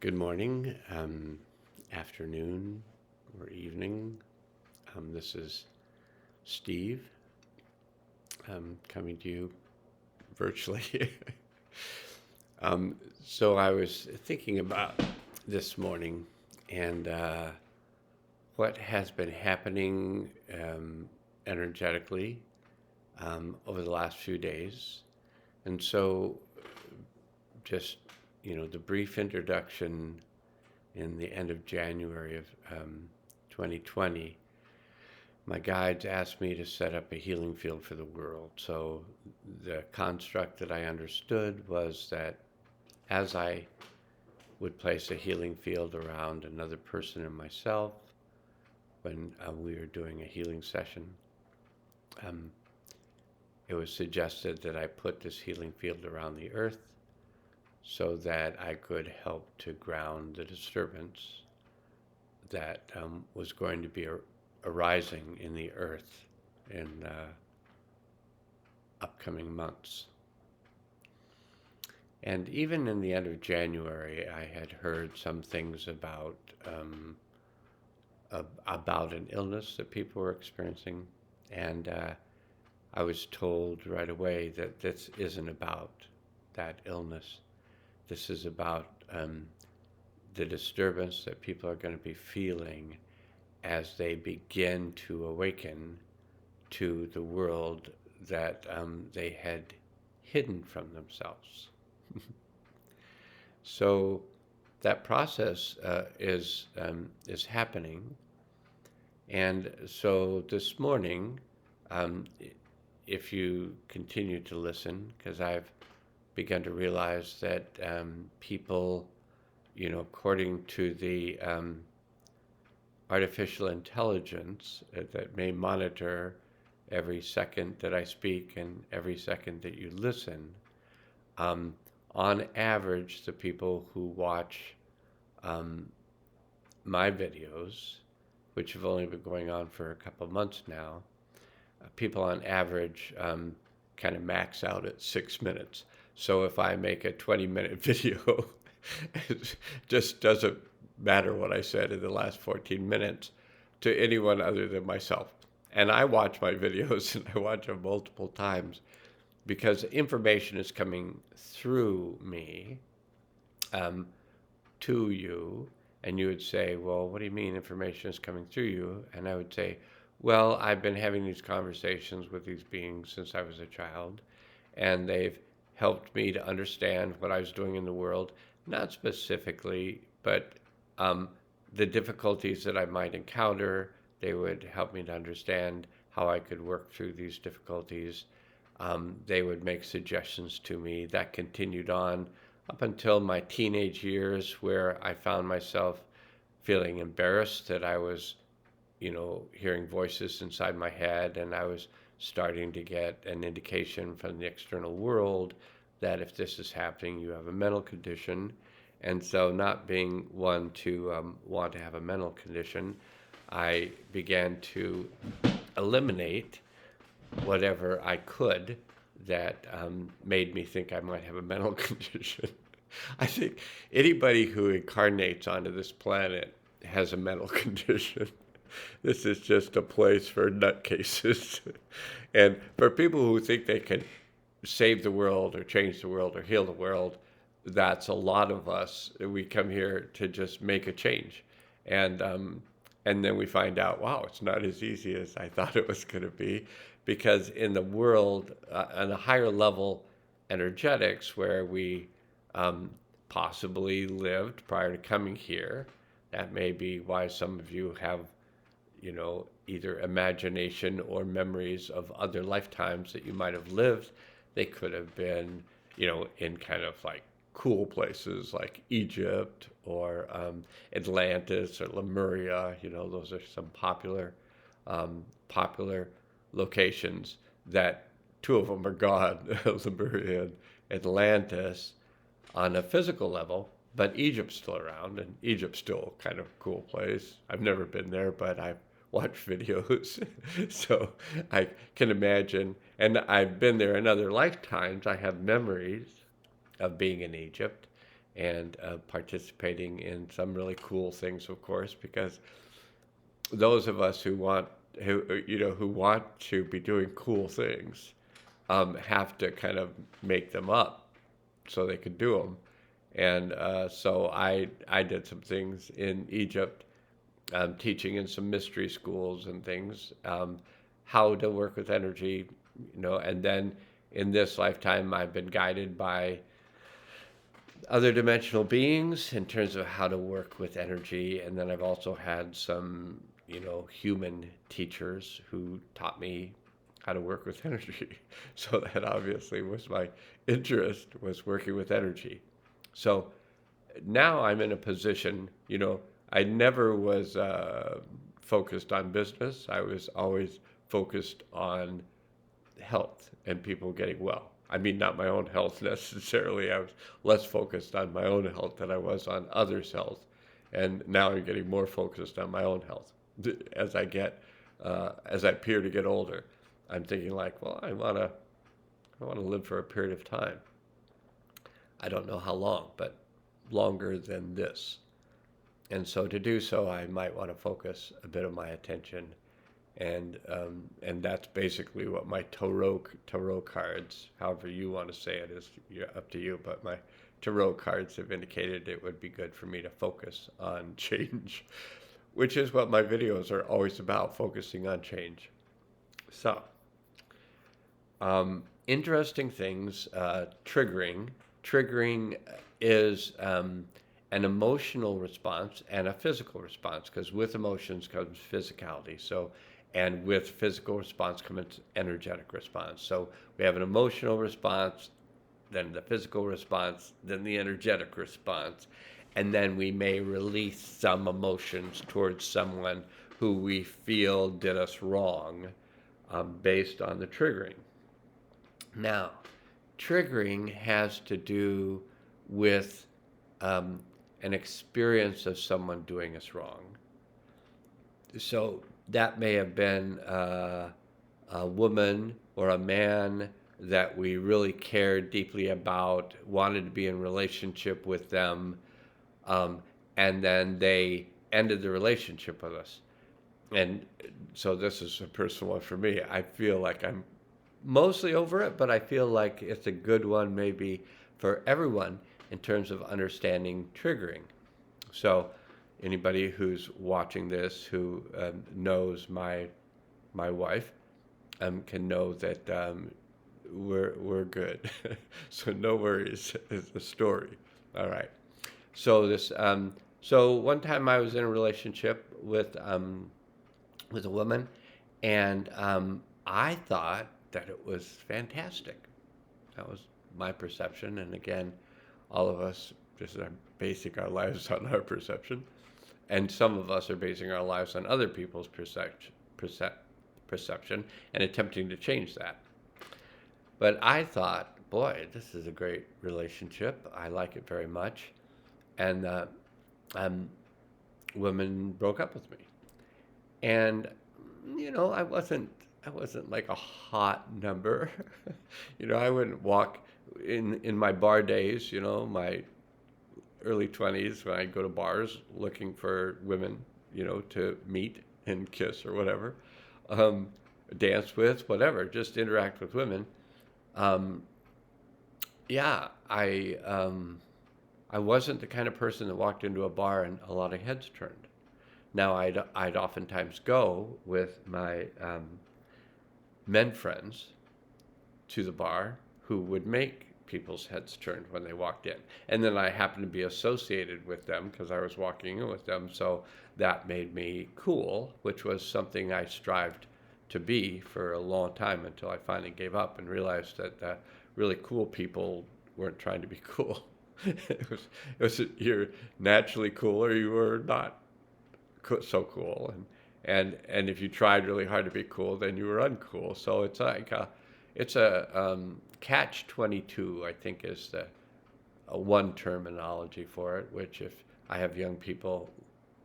Good morning, afternoon, or evening. This is Steve coming to you virtually. So I was thinking about this morning and what has been happening energetically over the last few days. And so just, the brief introduction in the end of January of 2020, my guides asked me to set up a healing field for the world. So the construct that I understood was that as I would place a healing field around another person and myself when we were doing a healing session, um, it was suggested that I put this healing field around the earth so that I could help to ground the disturbance that was going to be arising in the earth in upcoming months. And even in the end of January, I had heard some things about an illness that people were experiencing, and I was told right away that this isn't about that illness. This is about the disturbance that people are going to be feeling as they begin to awaken to the world that they had hidden from themselves. So that process is happening, and so this morning, if you continue to listen, because I've begun to realize that people, according to the artificial intelligence that may monitor every second that I speak and every second that you listen, on average, the people who watch my videos, which have only been going on for a couple of months now, people on average kind of max out at 6 minutes. So if I make a 20-minute video, it just doesn't matter what I said in the last 14 minutes to anyone other than myself. And I watch my videos and I watch them multiple times because information is coming through me to you. And you would say, well, what do you mean information is coming through you? And I would say, well, I've been having these conversations with these beings since I was a child, and they've helped me to understand what I was doing in the world, not specifically, but the difficulties that I might encounter. They would help me to understand how I could work through these difficulties. They would make suggestions to me. That continued on up until my teenage years, where I found myself feeling embarrassed that I was, hearing voices inside my head, and I was starting to get an indication from the external world that if this is happening, you have a mental condition. And so, not being one to want to have a mental condition, I began to eliminate whatever I could that made me think I might have a mental condition. I think anybody who incarnates onto this planet has a mental condition. This is just a place for nutcases. And for people who think they can save the world or change the world or heal the world, that's a lot of us. We come here to just make a change. And then we find out, wow, it's not as easy as I thought it was going to be, because in the world, on a higher level energetics where we possibly lived prior to coming here, that may be why some of you have, either imagination or memories of other lifetimes that you might have lived. They could have been, in kind of like cool places like Egypt or Atlantis or Lemuria. Those are some popular locations that two of them are gone, Lemuria and Atlantis, on a physical level, but Egypt's still around, and Egypt's still kind of a cool place. I've never been there, but I've watched videos, so I can imagine. And I've been there in other lifetimes. I have memories of being in Egypt, and participating in some really cool things, of course, because those of us who want to be doing cool things have to kind of make them up so they could do them. And so I did some things in Egypt, teaching in some mystery schools and things, how to work with energy, and then in this lifetime I've been guided by other dimensional beings in terms of how to work with energy. And then I've also had some, human teachers who taught me how to work with energy. So that obviously was my interest, was working with energy. So now I'm in a position, I never was focused on business. I was always focused on health and people getting well. I mean, not my own health necessarily. I was less focused on my own health than I was on others' health. And now I'm getting more focused on my own health as as I appear to get older. I'm thinking like, well, I want to live for a period of time. I don't know how long, but longer than this. And so to do so, I might want to focus a bit of my attention, and that's basically what my tarot cards, however you want to say it, is up to you. But my tarot cards have indicated it would be good for me to focus on change, which is what my videos are always about, focusing on change. So, interesting things, triggering. Triggering is an emotional response and a physical response, because with emotions comes physicality. So, and with physical response comes energetic response. So we have an emotional response, then the physical response, then the energetic response, and then we may release some emotions towards someone who we feel did us wrong, based on the triggering. Now, triggering has to do with an experience of someone doing us wrong. So that may have been a woman or a man that we really cared deeply about, wanted to be in relationship with them, and then they ended the relationship with us. And so this is a personal one for me. I feel like I'm mostly over it, but I feel like it's a good one maybe for everyone in terms of understanding triggering. So anybody who's watching this who knows my wife can know that we're good. So no worries is the story. All right. So so one time I was in a relationship with a woman, and I thought that it was fantastic. That was my perception, and again, all of us just are basing our lives on our perception, and some of us are basing our lives on other people's perception and attempting to change that. But I thought, boy, this is a great relationship. I like it very much, and women broke up with me, and I wasn't like a hot number. I wouldn't walk in my bar days, my early 20s, when I'd go to bars looking for women, to meet and kiss or whatever, dance with, whatever, just interact with women. Yeah, I wasn't the kind of person that walked into a bar and a lot of heads turned. Now, I'd oftentimes go with my men friends to the bar who would make people's heads turn when they walked in. And then I happened to be associated with them because I was walking in with them. So that made me cool, which was something I strived to be for a long time until I finally gave up and realized that really cool people weren't trying to be cool. It was you're naturally cool or you were not so cool, and if you tried really hard to be cool, then you were uncool. So it's like it's a catch-22, I think, is the one terminology for it. Which, if I have young people,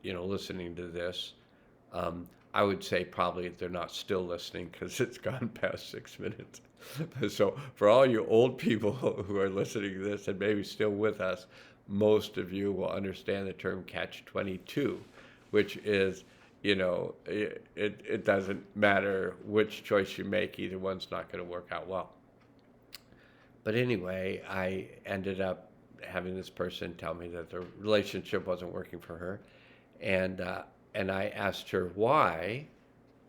listening to this, I would say probably they're not still listening because it's gone past 6 minutes. So for all you old people who are listening to this and maybe still with us, most of you will understand the term catch 22, which is, it doesn't matter which choice you make, either one's not going to work out well. But anyway, I ended up having this person tell me that the relationship wasn't working for her, and and I asked her why.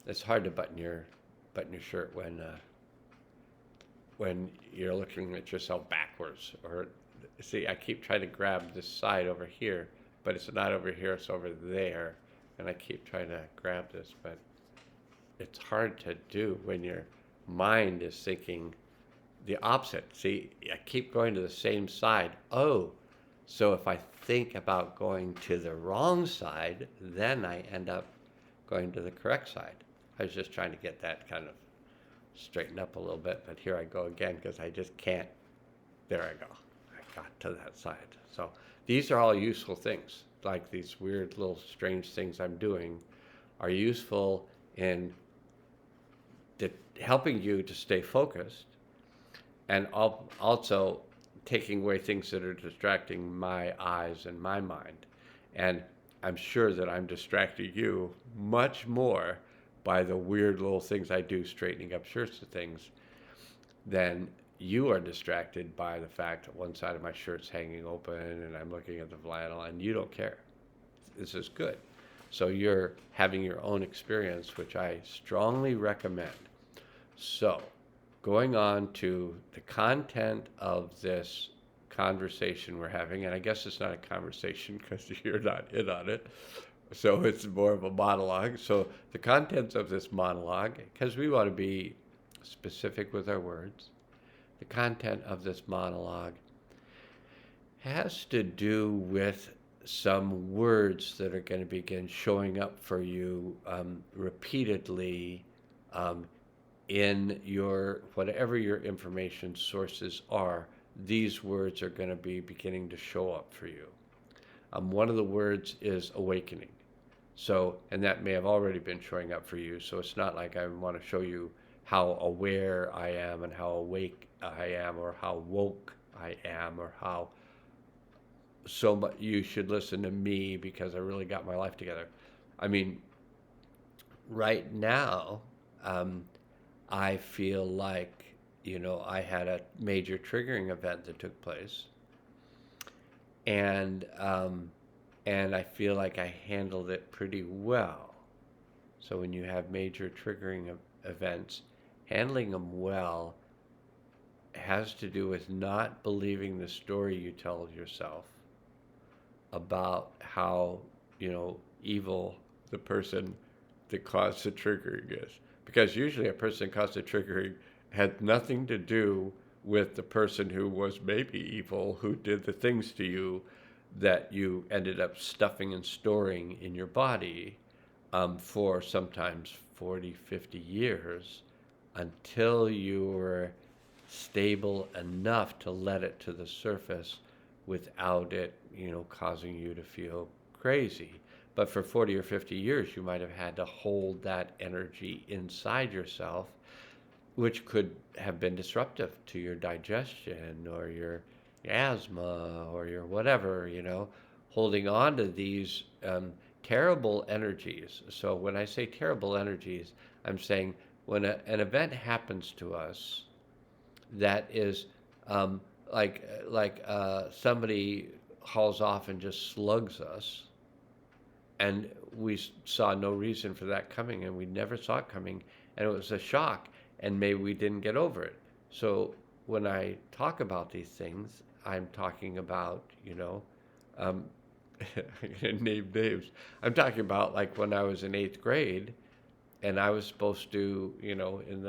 It's hard to button your shirt when you're looking at yourself backwards. Or see, I keep trying to grab this side over here, but it's not over here, it's over there, and I keep trying to grab this, but it's hard to do when your mind is thinking the opposite. See, I keep going to the same side. Oh, so if I think about going to the wrong side, then I end up going to the correct side. I was just trying to get that kind of straightened up a little bit, but here I go again because I just can't. There I go. I got to that side. So these are all useful things. Like these weird little strange things I'm doing are useful in helping you to stay focused, and also taking away things that are distracting my eyes and my mind. And I'm sure that I'm distracting you much more by the weird little things I do, straightening up shirts and things, than you are distracted by the fact that one side of my shirt's hanging open and I'm looking at the flannel and you don't care. This is good. So you're having your own experience, which I strongly recommend. So, going on to the content of this conversation we're having, and I guess it's not a conversation because you're not in on it, so it's more of a monologue. So, the contents of this monologue, because we want to be specific with our words, the content of this monologue has to do with some words that are going to begin showing up for you repeatedly in your whatever your information sources are. These words are going to be beginning to show up for you. One of the words is awakening. So, and that may have already been showing up for you. So it's not like I want to show you how aware I am and how awake I am or how woke I am or how so much you should listen to me because I really got my life together. I mean, right now, I feel like, I had a major triggering event that took place, and I feel like I handled it pretty well. So when you have major triggering events, handling them well has to do with not believing the story you tell yourself about how, evil the person that caused the triggering is. Because usually a person that caused the triggering had nothing to do with the person who was maybe evil, who did the things to you that you ended up stuffing and storing in your body for sometimes 40, 50 years until you were stable enough to let it to the surface without it, causing you to feel crazy. But for 40 or 50 years, you might have had to hold that energy inside yourself, which could have been disruptive to your digestion or your asthma or your whatever, holding on to these terrible energies. So when I say terrible energies, I'm saying when an event happens to us that is like somebody hauls off and just slugs us, and we saw no reason for that coming, and we never saw it coming, and it was a shock, and maybe we didn't get over it. So when I talk about these things, I'm talking about, I'm gonna name names. I'm talking about like when I was in 8th grade, and I was supposed to, in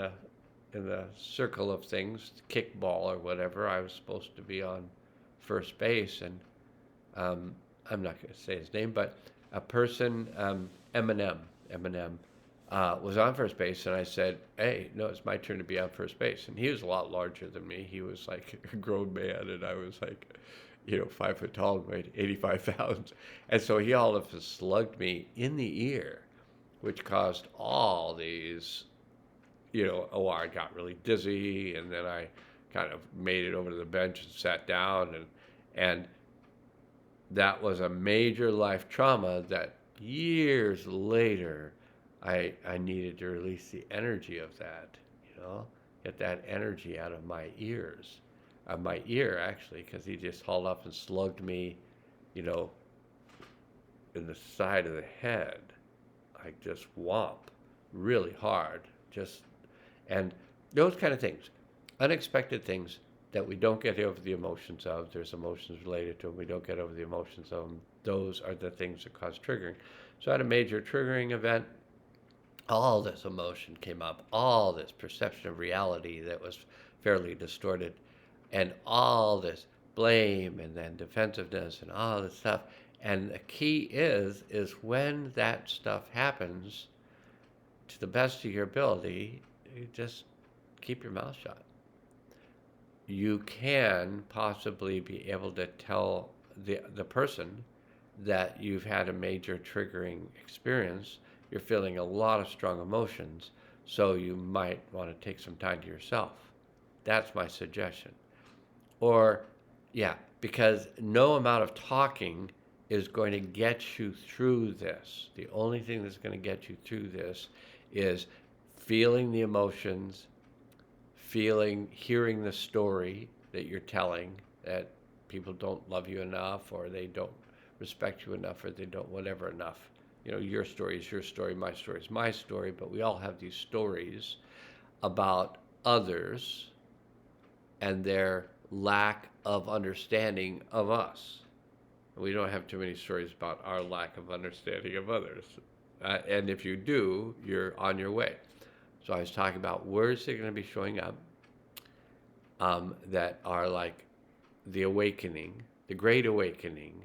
the circle of things, kickball or whatever, I was supposed to be on first base, and I'm not going to say his name, but a person, Eminem, was on first base, and I said, "Hey, no, it's my turn to be on first base." And he was a lot larger than me. He was like a grown man, and I was like, 5 foot tall and weighed 85 pounds. And so he all of a sudden slugged me in the ear, which caused all these, I got really dizzy, and then I kind of made it over to the bench and sat down, and that was a major life trauma that years later I needed to release the energy of that, get that energy out of my ears, my ear actually, because he just hauled up and slugged me, you know, in the side of the head, like just whomp, really hard, just and those kind of things, unexpected things that we don't get over the emotions of. There's emotions related to them. We don't get over the emotions of them. Those are the things that cause triggering. So I had a major triggering event. All this emotion came up, all this perception of reality that was fairly distorted, and all this blame and then defensiveness and all this stuff. And the key is when that stuff happens, to the best of your ability, you just keep your mouth shut. You can possibly be able to tell the person that you've had a major triggering experience. You're feeling a lot of strong emotions, so you might want to take some time to yourself. That's my suggestion. Or, yeah, because no amount of talking is going to get you through this. The only thing that's going to get you through this is feeling the emotions, hearing the story that you're telling, that people don't love you enough, or they don't respect you enough, or they don't whatever enough. Your story is your story, my story is my story, but we all have these stories about others and their lack of understanding of us. We don't have too many stories about our lack of understanding of others. And if you do, you're on your way. So I was talking about words that are going to be showing up that are like the awakening, the great awakening,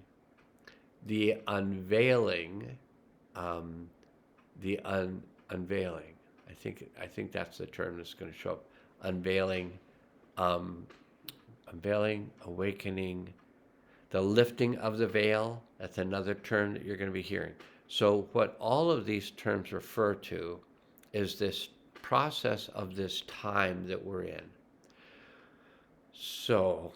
the unveiling, um, unveiling. I think that's the term that's going to show up. Unveiling, um, unveiling, awakening, the lifting of the veil. That's another term that you're going to be hearing. So what all of these terms refer to is this process of this time that we're in. So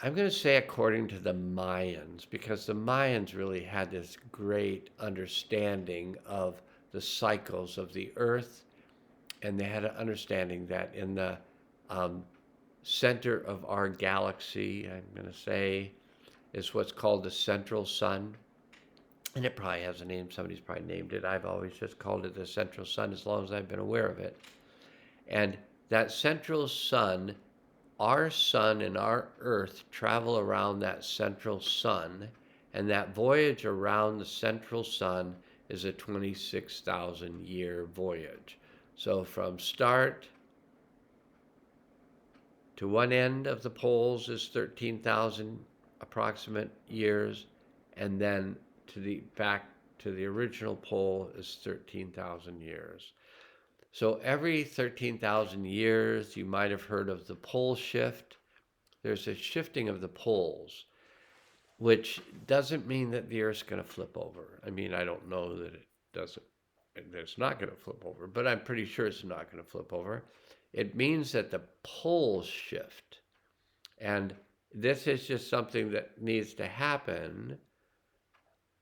I'm going to say according to the Mayans, because the Mayans really had this great understanding of the cycles of the earth, and they had an understanding that in the um, center of our galaxy, I'm going to say, is what's called the central sun. And it probably has a name. Somebody's probably named it. I've always just called it the central sun as long as I've been aware of it. And that central sun, our sun and our earth travel around that central sun. And that voyage around the central sun is a 26,000 year voyage. So from start to one end of the poles is 13,000 approximate years, and then back to the original pole is 13,000 years. So every 13,000 years, you might have heard of the pole shift. There's a shifting of the poles, which doesn't mean that the Earth's going to flip over. I mean, I don't know that it doesn't, that it's not going to flip over, but I'm pretty sure it's not going to flip over. It means that the poles shift. And this is just something that needs to happen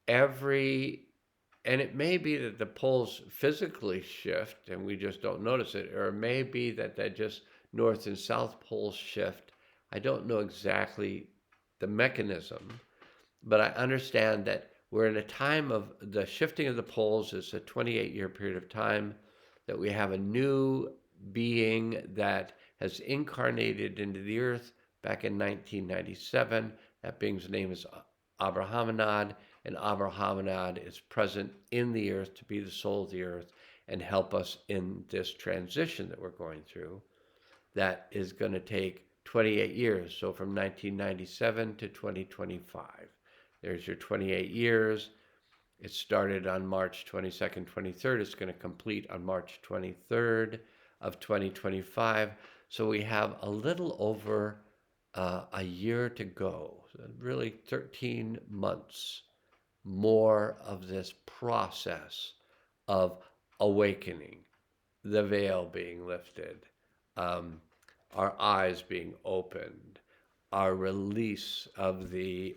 and it may be that the poles physically shift and we just don't notice it, or it may be that just north and south poles shift. I don't know exactly the mechanism, but I understand that we're in a time of the shifting of the poles. Is a 28-year period of time that we have a new being that has incarnated into the earth back in 1997. That being's name is Abrahamanad, and Abrahamanad is present in the earth to be the soul of the earth and help us in this transition that we're going through. That is going to take 28 years, so from 1997 to 2025. There's your 28 years. It started on March 22nd, 23rd. It's going to complete on March 23rd of 2025. So we have a little over a year to go, so really 13 months more of this process of awakening, the veil being lifted, our eyes being opened, our release of the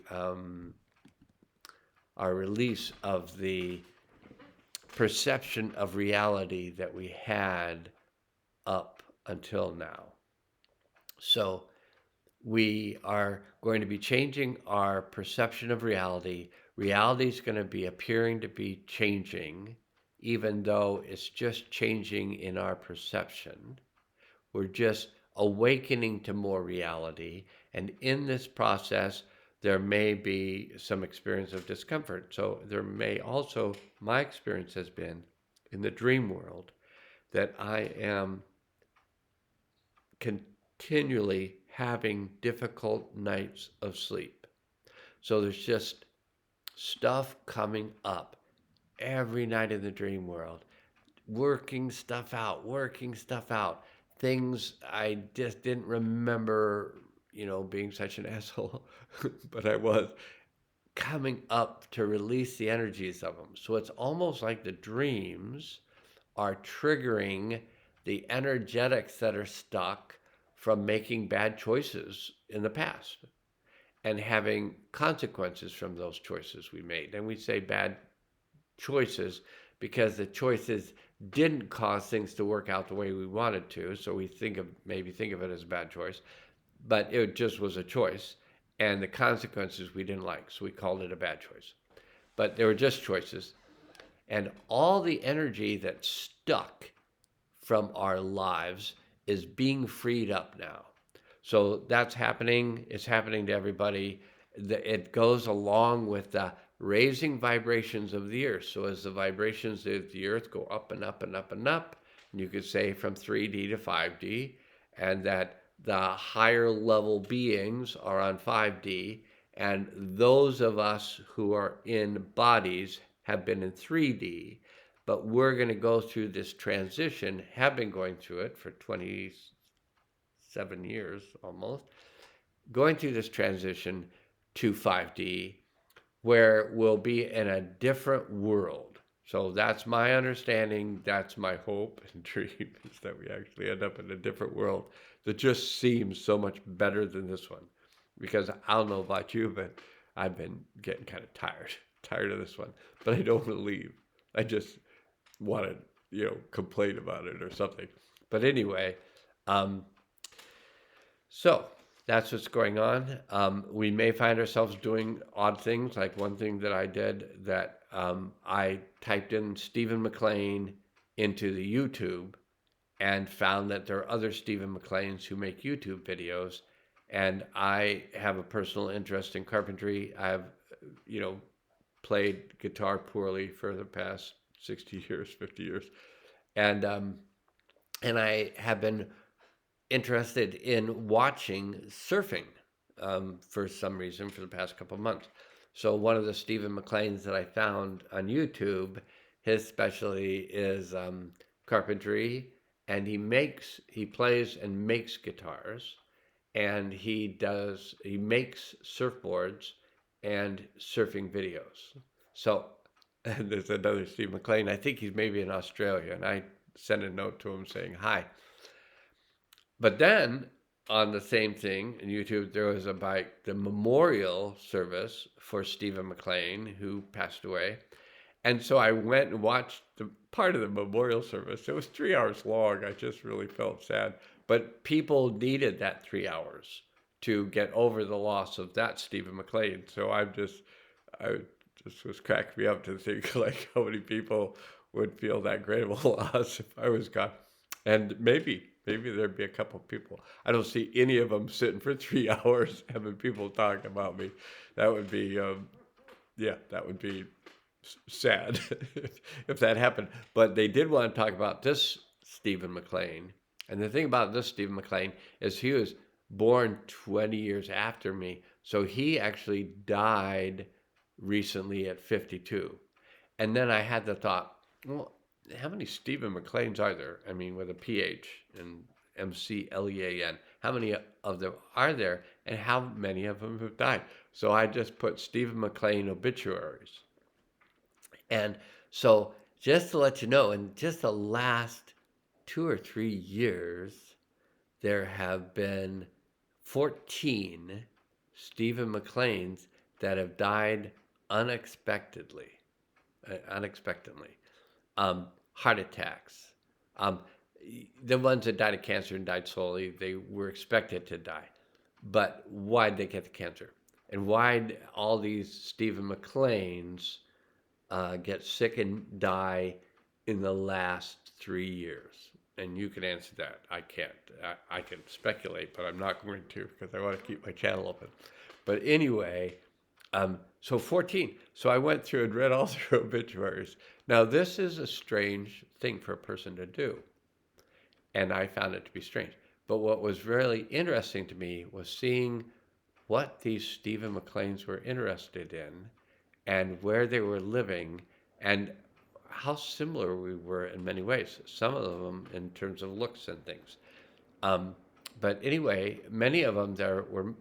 our release of the perception of reality that we had up until now. So we are going to be changing our perception of reality. Reality is going to be appearing to be changing, even though it's just changing in our perception. We're just awakening to more reality. And in this process, there may be some experience of discomfort. So there may also, my experience has been in the dream world that I am continually having difficult nights of sleep. So there's just stuff coming up every night in the dream world, working stuff out, things I just didn't remember, being such an asshole, but I was coming up to release the energies of them. So it's almost like the dreams are triggering the energetics that are stuck from making bad choices in the past and having consequences from those choices we made. And we say bad choices because the choices didn't cause things to work out the way we wanted to. So we think of it as a bad choice, but it just was a choice. And the consequences we didn't like. So we called it a bad choice. But they were just choices. And all the energy that's stuck from our lives is being freed up now. So that's happening. It's happening to everybody. It goes along with the raising vibrations of the earth. So as the vibrations of the earth go up and up and up and up, and you could say from 3D to 5D, and that the higher level beings are on 5D, and those of us who are in bodies have been in 3D, but we're going to go through this transition, have been going through it for 27 years almost, going through this transition to 5D, where we'll be in a different world. So that's my understanding. That's my hope and dream, is that we actually end up in a different world that just seems so much better than this one. Because I don't know about you, but I've been getting kind of tired of this one. But I don't want to leave. I just want to, complain about it or something. But anyway, um, so that's what's going on. We may find ourselves doing odd things. Like one thing that I did, that I typed in Stephen McLean into the YouTube and found that there are other Stephen McLeans who make YouTube videos. And I have a personal interest in carpentry. I've, played guitar poorly for the past 60 years, 50 years. And, um, and I have been interested in watching surfing for some reason for the past couple of months. So one of the Stephen McLeans that I found on YouTube, his specialty is carpentry, and he plays and makes guitars, and he makes surfboards and surfing videos. So, and there's another Steve McLean. I think he's maybe in Australia, and I sent a note to him saying hi. But then on the same thing in YouTube, there was the memorial service for Stephen McLean, who passed away. And so I went and watched the part of the memorial service. It was 3 hours long. I just really felt sad. But people needed that 3 hours to get over the loss of that Stephen McLean. So I just was cracking me up to think like how many people would feel that great of a loss if I was gone. And maybe there'd be a couple of people. I don't see any of them sitting for 3 hours having people talk about me. That would be, that would be sad if that happened. But they did want to talk about this Stephen McLean. And the thing about this Stephen McLean is he was born 20 years after me. So he actually died recently at 52. And then I had the thought, well, how many Stephen McLeans are there? I mean, with a PH and McLean. How many of them are there, and how many of them have died? So I just put Stephen McLean obituaries. And so just to let you know, in just the last 2 or 3 years, there have been 14 Stephen McLeans that have died unexpectedly. Unexpectedly. Heart attacks. Um, the ones that died of cancer and died slowly, they were expected to die. But why'd they get the cancer? And why'd all these Stephen McLeans get sick and die in the last 3 years? And you can answer that. I can't. I can speculate, but I'm not going to because I want to keep my channel open. But anyway, so 14. So I went through and read all their obituaries. Now, this is a strange thing for a person to do, and I found it to be strange. But what was really interesting to me was seeing what these Stephen McLeans were interested in and where they were living and how similar we were in many ways. Some of them in terms of looks and things. Um, but anyway, many of them there were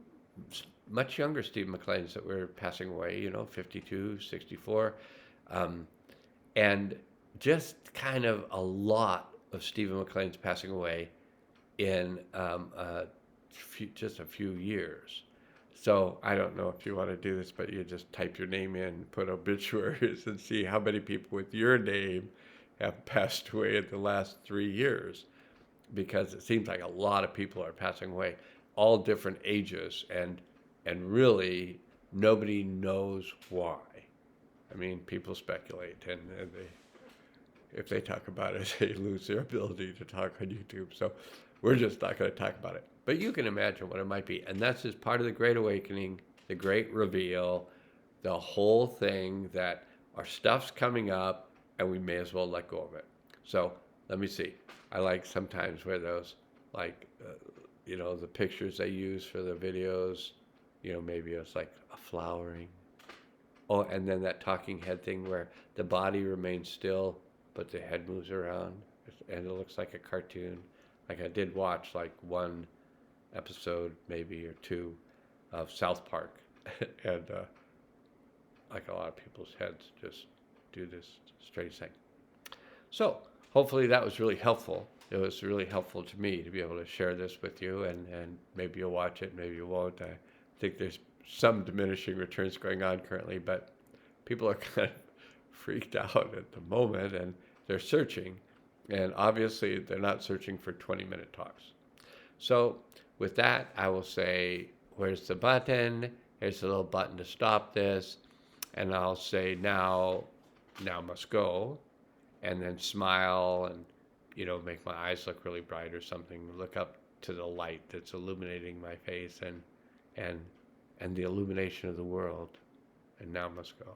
much younger Stephen McLeans that were passing away, 52, 64. Um, and just kind of a lot of Stephen McLean's passing away in just a few years. So I don't know if you want to do this, but you just type your name in, put obituaries, and see how many people with your name have passed away in the last 3 years. Because it seems like a lot of people are passing away, all different ages, and really nobody knows why. I mean, people speculate, and if they talk about it, they lose their ability to talk on YouTube. So we're just not going to talk about it. But you can imagine what it might be. And that's just part of the Great Awakening, the Great Reveal, the whole thing that our stuff's coming up and we may as well let go of it. So let me see. I like sometimes where those, like, the pictures they use for the videos, maybe it's like a flowering. Oh, and then that talking head thing where the body remains still, but the head moves around, and it looks like a cartoon. Like I did watch like one episode, maybe or two, of South Park, and like a lot of people's heads just do this strange thing. So hopefully that was really helpful. It was really helpful to me to be able to share this with you, and maybe you'll watch it, maybe you won't. I think there's some diminishing returns going on currently, but people are kind of freaked out at the moment, and they're searching, and obviously they're not searching for 20-minute talks. So with that, I will say, where's the button? Here's the little button to stop this, and I'll say now must go, and then smile and make my eyes look really bright or something. Look up to the light that's illuminating my face and the illumination of the world, and now must go.